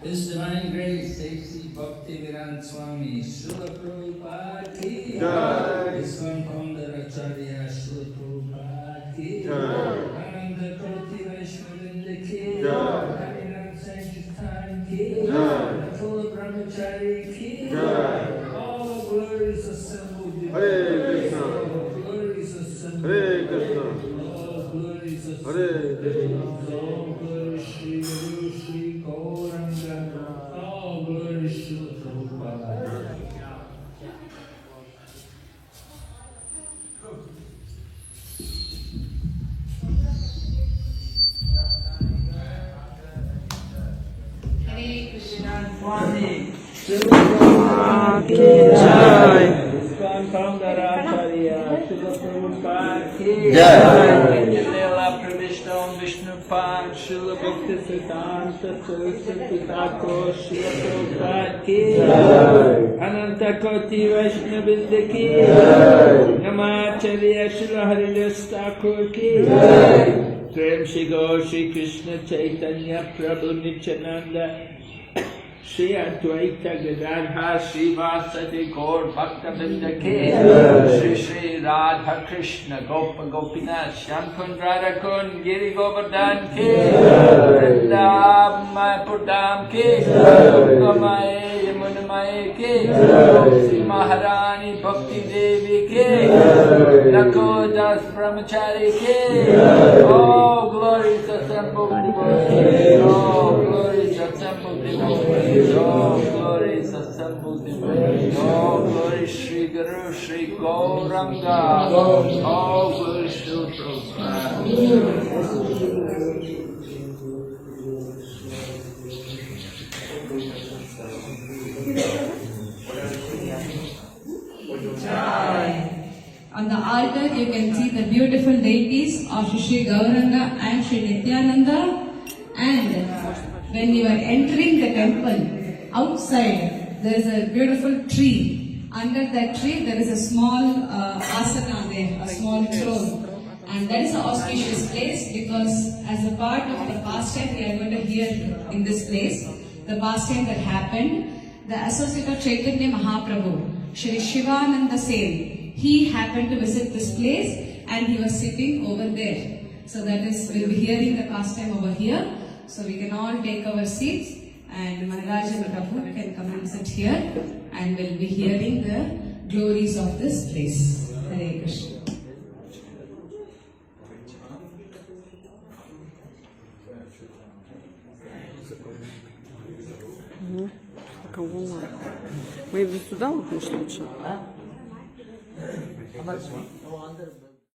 His Divine Grace, A.C. Bhaktivedanta Swami, Srila Prabhupada ki Jai. ISKCON Founder Acharya Srila Prabhupada ki Jai. Ananda Koti Vaishnavinda ki Jai. Harinam Sankirtan ki Jai. Full Brahmachari ki Jai. All glories assembled. Hare Krishna. Glories assembled. Hare Krishna. All glories assembled. Hare Krishna. All glories Shri Guru Shri Gauranga. All glories to Prabhupada. Hare Krishna. Swami, Srila Jai. ISKCON Founder Acharya Srila Prabhupada ki Jai. Leela Pravishta Vishnupad Srila Bhakti Siddhanta Saraswati Thakur Srila Prabhupada ki Jai. Ananta Koti Vaishnavinda ki Jai. Namacharya Srila Haridas Thakur ki Jai. Prem Shri Gaur Shri Krishna Chaitanya Prabhu Nityananda Shri Advaita Gadadhar Shri Vasadi Gaur Bhakta-vrinda ki Shri Shri Radha Krishna Gopa Gopinath Shyam Kund Radha Kund Giri Govardhan ki Vrindavan Mayapur Dham ki Gamaye Yamuna Maye ki Shri Maharani Bhakti Devi ki Nako Das Brahmachari ki all glories assembled devotees, all glories assembled devotees, all glories assembled devotees, all glories Shri Guru Shri Gauranga, all glories to Prabhupada. On the altar, you can see the beautiful deities of Shri Gauranga and Shri Nityananda. And when you are entering the temple, outside there is a beautiful tree. Under that tree, there is a small asana there, a small throne. And that is an auspicious place because as a part of the pastime we are going to hear in this place, the pastime that happened, the associate of Chaitanya Mahaprabhu, Shri Shivananda Sen, he happened to visit this place and he was sitting over there. So that is, we'll be hearing the pastime over here. So we can all take our seats and Maharaj and Prabhu can come and sit here and we'll be hearing the glories of this place. Hare Krishna. Мы сюда вот лучше. А?